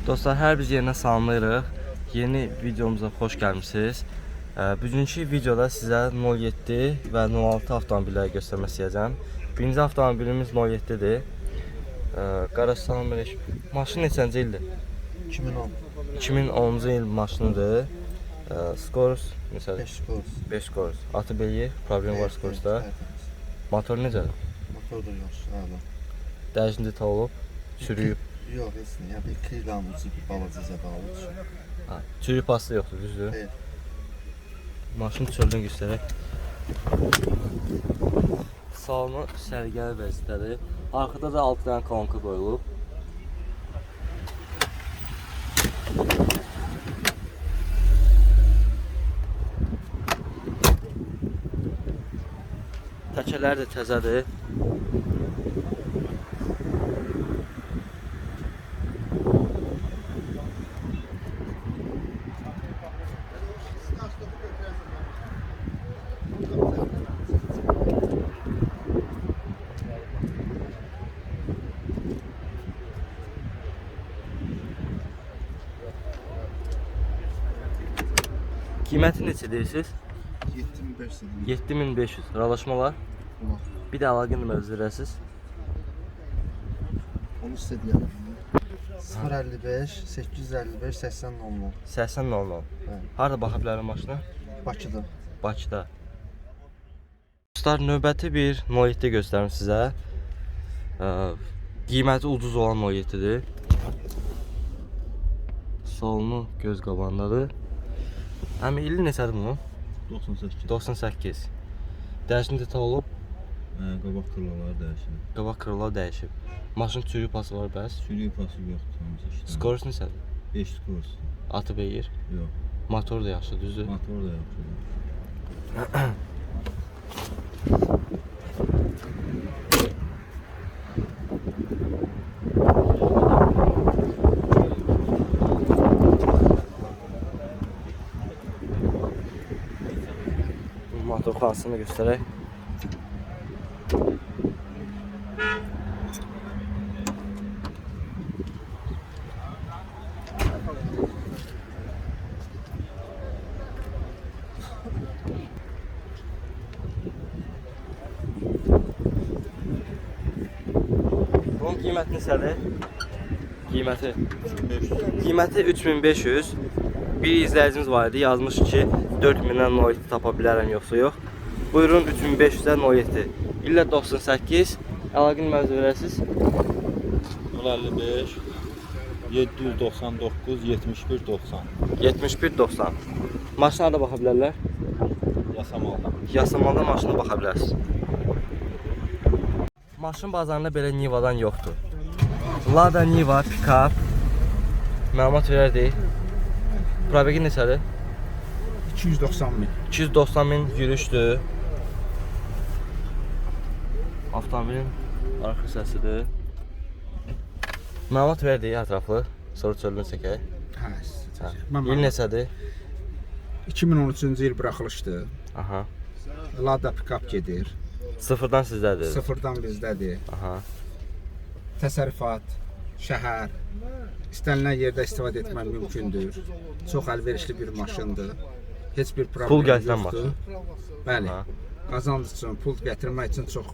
Dostlar, hər bir yerinə salamlayırıq. Yeni videomuza xoş gəlmişsiniz. Bugünkü videoda sizə 07 və 06 avtomobilləri göstərmək istəyəcəm. Birinci avtomobilimiz 07-dir. Qardaş, salam verək. Maşın neçənci ildir? 2010. 2010-cu il maşınıdır. Skors məsələn 5 skors. 5 skors. Atı beyi, problem var skorsda. Motor necədir? Motor da yaxşı, əla. Dəyişinci detal olub, çürüyüb. Yox, heç nə. Yəni bir krillanıcı, bir balaca zədalı düşür. Çürüyüb pası yoxdur, düzdür? Evet. Maşını çöldən göstərək. Salonu sərgəli vəziyyətdədir. Arxada da 6 dənə kolonka qoyulub. Təkərləri də təzədir. Qiyməti neçə deyirsiniz? 7500. 7500. Razılaşmalar. Ulan. Bir də əlaqə nömrəsi verəsiniz. Onu sizə deyərəm. 055 855 80 10. 80 00. Bəli. Harda baxa bilərəm maşına? Bakıda. Bakıda. Dostlar, növbəti bir 07 göstərim sizə. Qiyməti ucuz olan 07-dir. Salonu göz qabağındadır. Həm ili neçədir bunun? 98. 98. Dəyişən detal olub, Qabaq krılaları dəyişir. qabaq krılar dəyişib. Maşın çürük pası var bəs. Sürüyü pası yoxdur hamısı işləm. Skors neçədir? 5 skors. Atı beygir. Yox. Motor da yaxşı, düzdür? Motor da yaxşıdır. Motor xanasını göstərək. Bunun qiyməti neçədir? Qiyməti 500. Qiyməti 3500. Bir izləyicimiz var idi, yazmış ki 4000-dən 07 tapa bilərəm yoxsa yox. Buyurun 3500-dən 07. İllə 98. Əlaqə nömrəsi verəsiniz. 055 799 71 90. 71 90. Maşına da baxa bilərlər. Yasamalda. Yasamalda maşına baxa bilərsiniz. Maşın bazarında belə Niva'dan yoxdur. Lada Niva pick-up. Məlumat verərdik. Probegi neçədir? 290 min. 290 min yürüşdür. Avtomobilin arxa hissəsidir. Məlumat verdik ətraflı. Soru çölünü çəkək. İl neçədir? 2013-cü il buraxılışdır. Aha. Lada pick-up gedir. Sıfırdan sizdədir. Sıfırdan bizdədir. Aha. Təsərrüfat, şəhər, istənilən yerdə istifadə etmək mümkündür. Çox əlverişli bir maşındır. Heç bir problem Pul gətirən yoxdur. maşın. Bəli. Aha. Qazanc üçün, pul gətirmək üçün çox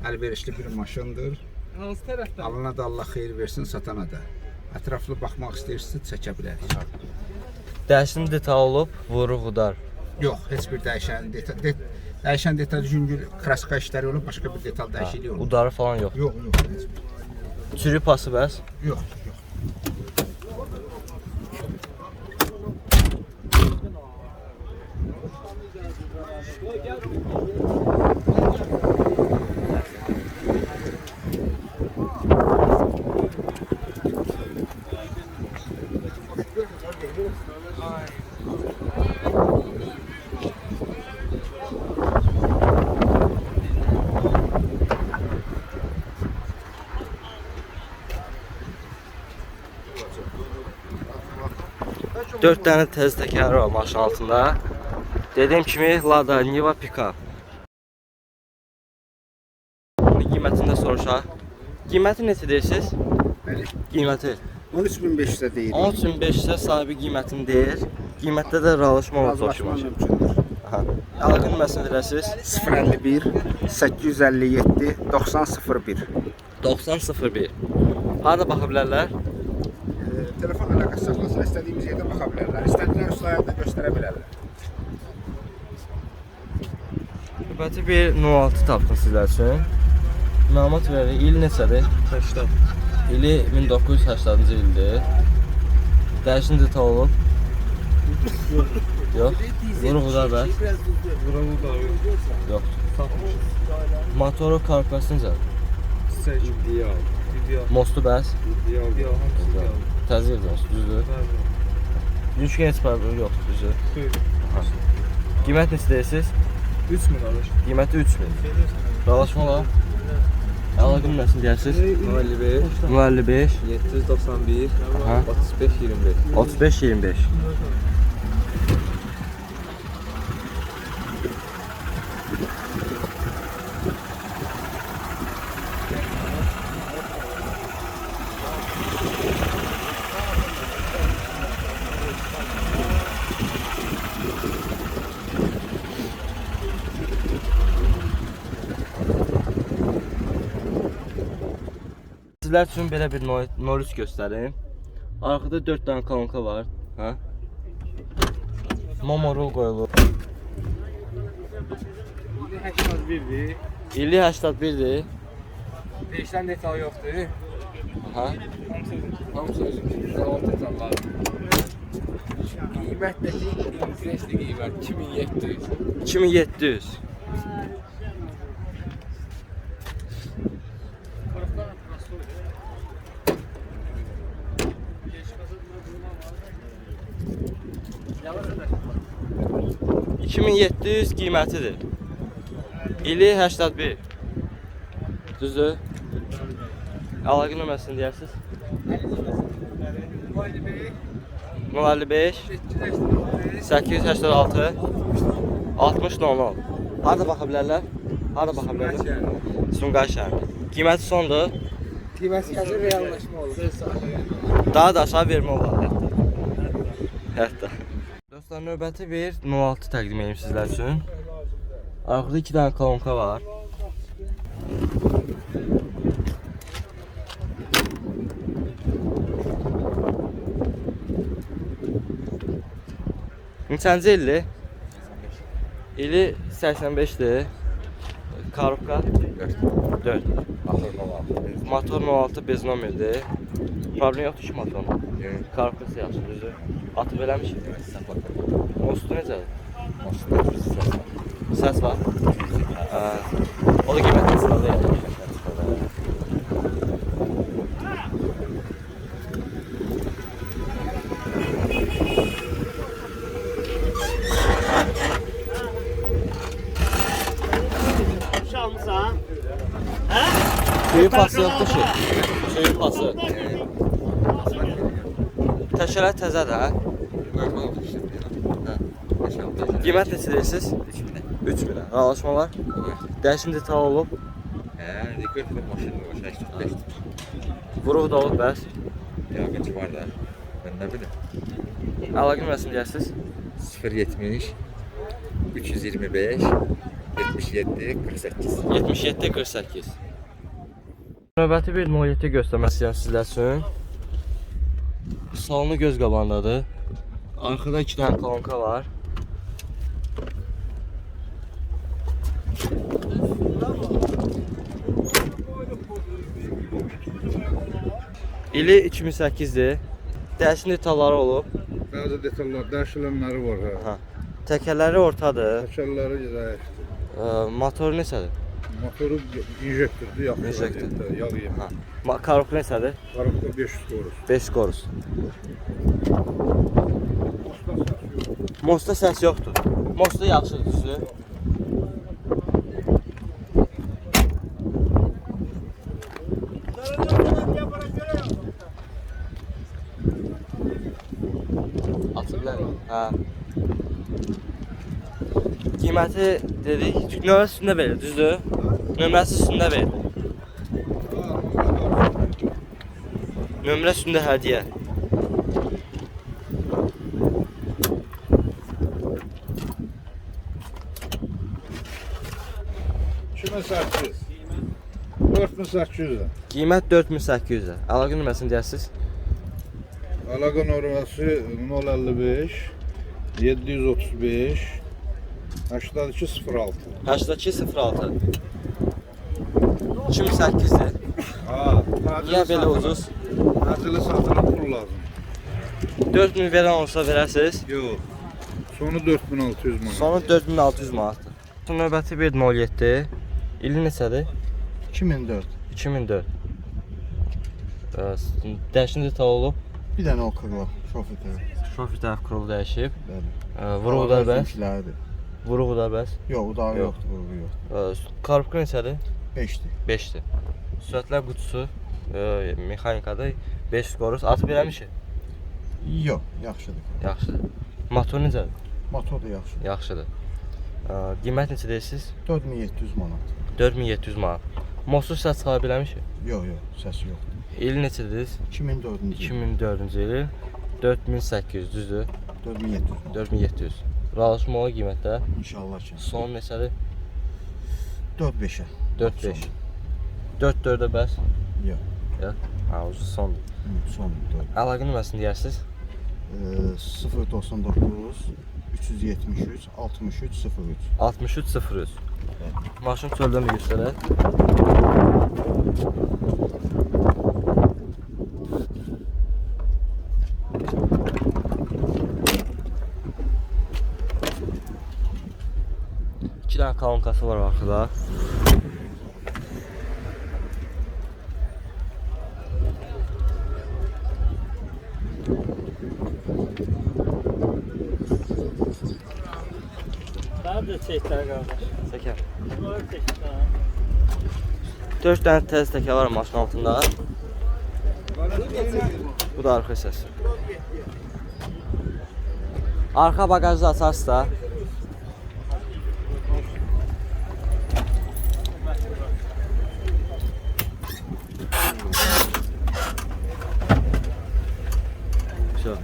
əlverişli bir maşındır. Alana da Allah xeyir versin, satana da. Ətraflı baxmaq istəyirsinizsə çəkə bilərik. Dəyişən detal olub, vuruq udar. Yox, heç bir dəyişən detal yüngül kraska işləri olub, başqa bir detal dəyişikliyi olub. Udarı falan yox. Yox, heç bir. Çürük pası bəs. Yox. 4 dənə təzə təkəri var maşın altında. Dediyim kimi Lada Niva pick-up. Qiymətini də soruşaq. Qiyməti neçə deyirsiniz? Bəli. Qiyməti 13500-ə deyirik. 13500-ə sahibi qiymətini deyir. Qiymətdə də razılaşma olacaq ki, Razılaşma maşın. mümkündür. Aha. Əlaqə nömrəsini verəsiniz. 051 857 9001. 9001. Harada baxa bilərlər? Telefon əlaqəsi saxlasın, istədiyimiz yerdə baxa bilərlər. İstədikləri ustaya da göstərə bilərlər. Növbəti bir 06 tapdım sizlər üçün. Məlumat verir. İl neçədir? 80. İli 1980-cı ildir. Dəyişin detal olub. Yox. Vuruğu da bəs. Vuruğu da Yox. Motoru karkası necədir? ideal. Mostu bəs. İdeal. Təzyiq ediyorsunuz, düzdür? Yük genç problemi yoxdur, düzdür? Aha. Qiymət neçə deyirsiniz? 3000 qardaş. Qiyməti 3000. Dalaşma olar. Əlaqə nömrəsini deyərsiniz? 55 791 Aha. 35 25. 35-25. Sizlər üçün belə bir 03 göstərim. Arxada 4 dənə kolonka var, hə? Momorul qoyulur. 81'dir. İli 81-dir. Değişen detal yoxdur. Aha. Hamısı özümüzün altı detallar. Qiymət də interesli qiymət 2700. 2700. $2700 qiymətidir. İli 81. Düzdür? Əlaqə nömrəsini deyərsiniz? 055 886 60 00. Harada baxa bilərlər? Harada baxa bilərlər? Sumqayıt şəhəri. Qiyməti sondur. Qiymət yazır reallaşma olur. Daha da aşağı vermə olar hətta. Hətta. Dostlar, növbəti bir 06 təqdim edeyim sizlər üçün. Arxada 2 dənə kolonka var. Neçənci ildir? İli 85'dir. Karobka 4. Motor 06 bez nomerdir. Problem yoxdur ki motorun. Karobkası yaxşı, düzdür. Atıb eləmişik. Mostu necədir? Səs var. O da qiymətli sırada yapmış. Suyu pası yoxdur ki. Suyu pası. Təşələr təzədir, hə? Qiymət neçə deyirsiniz? 3000. Razılaşma var. Dəyişim detal olub. Vuruq da olub bəs. var da. Ben ne bileyim. Əlaqə nömrəsini deyərsiniz? 070 325 77 48. 77 48. Növbəti bir 07 göstərmək istəyirəm sizlər üçün. Salonu göz qabağındadır. Arxada 2 dənə kolonka var. İli 2008'dir. Dəyişin detalları olub. Bəzi detallar dəyişilənləri var. Ha. Təkərləri ortadır. Təkərləri zəif. Motoru neçədir? Motoru injektordur, yaxşı. İnjektor. Yağ yemi. Ha. Karobka neçədir? Qarabda 500 qoruz. 5 koruz. Mosta səs yoxdur. Mosta yaxşıdır, düzdür. Atırlar. Ha. Qiyməti dedik, nömrəsi üstündə verir, düzdür? Nömrəsi üstündə verir. Nömrə üstündə hədiyyə. Kimin 800? 4800'den. Qiymət 4800 -ə. Əlaqə nömrəsini deyərsiniz? Əlaqə nömrəsi 055 735 8206. 8206. 2800-dir. Ha, Niyə belə ucuz? Təcili satılıb pul lazım. 4000 verən olsa verəsiniz. Yox. Sonu 4600 manat. Sonu 4600 manatdır. Növbəti bir 07. İli neçədir? 2004. 2004. Dəyişən detal olub. Bir dənə okurlar. Şoför. Şofer tərəf kurulu dəyişib. Bəli. Vuruq da bəs. Bizimkilərdir. Vuruq da bəs. Yox, udağı Yox. yoxdur, vuruğu yoxdur. Korpus neçədir? 5'dir. 5-dir. Sürətlər qutusu mexanikada 5 qoruz. Atıb eləmişik. Yox, yaxşıdır. Yaxşıdır. Motor necədir? Motor da yaxşıdır. Yaxşıdır. Qiymət neçə deyirsiniz? 4700 manat. 4700 manat. Motor səs çıxa biləmişik. Yox, yox, səsi yoxdur. İl neçə dediniz? 2004-cü. 2004-cü il 4800 düzdür? 4700 manat. 4700. Razılaşma o qiymətdə. İnşallah ki. Son neçədir? 4-5'e. 4-5. 4-4-ə bəs? Yox. Yox. Ha, ucuz sondur. Son 4. Əlaqə nömrəsini deyərsiniz? 099 373 63 03. 6303. Maşın çöldə mi göstərək? İki dənə kalonkası var arxada. Nerede çekler kardeş? Çəkər. Bunları çekler. 4 dənə təz təkər var maşın altında. Bu da arxa hissəsi. Arxa bagajı açarsınız da. Şu.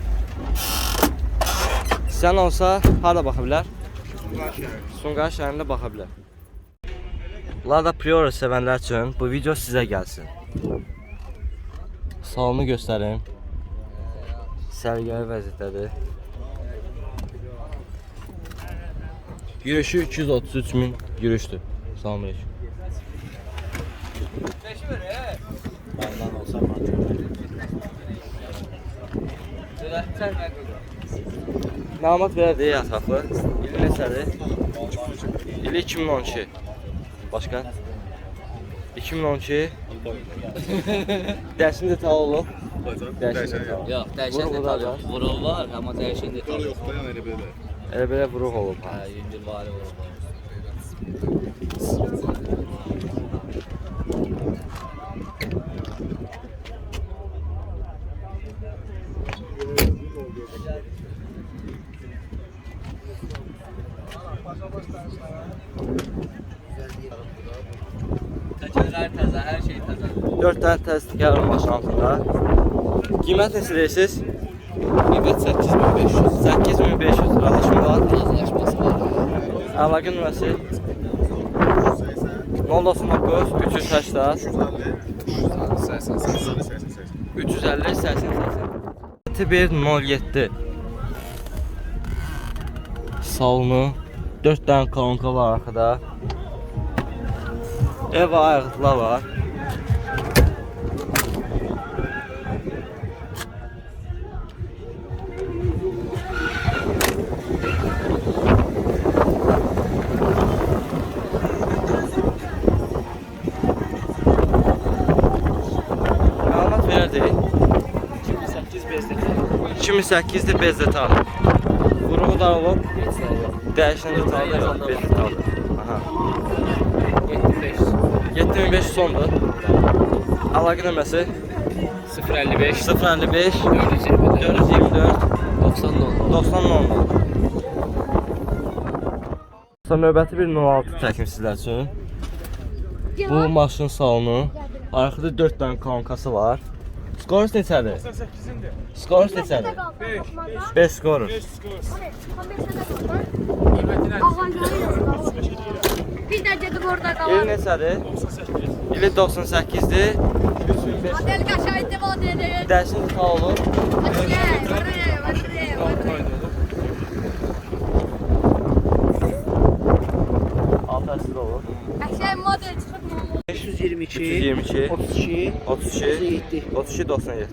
Sən olsa harda baxa bilər? Sumqayıt şəhərində baxa bilər. Lada Priora sevənlər üçün bu video sizə gəlsin. Salonu göstərim. Sərgəli vəziyyətdədir. Yürüyüşü 233 min yürüyüşdür. Salam aleyküm. Benden olsa ben Məlumat verərdi ətraflı. İli neçədir? İli 2012. Başqa? 2012. Dərsin detal olub. Dərsin detal. Yox, dəyişən Vuruq detal da yox. Vuruq var, amma dəyişən detal yox. Elə belə vuruq olub. Hə, yüngül vari vuruq var. Təcərlər təzə, hər şey təzə. 4 dənə təzə var maşın altında. Qiymət neçə deyirsiniz? Qiymət 8500. 8500 razılaşma var. Razılaşması var. Əlaqə nömrəsi 099 380 350 80. Bir 07. Salonu 4 dənə kolonka var arxada. Ev ayaqlıqlar var. Məlumat verərdik. 2008-dir bez detal. Vuruğu da olub. Dəyişən detal da yox, bez detal. Aha. 7500. 7500 sondur. Əlaqə nömrəsi 055 055 424 424 90 90 Sonra növbəti bir 06 çəkim sizlər üçün. Bu maşın salonu. Arxada 4 dənə kolonkası var. Skorus neçədir? 98-indir. Skorus neçədir? 5 skorus. 5 skor. Bir de dedik orada İl kalalım. neçədir? 98. İli 98'dir. Model kaçaydı modeli. Dərsin sağ olun. Altı olur. Aşağı model çıkıp 522, 322, 32, 32, 37. 32, 97.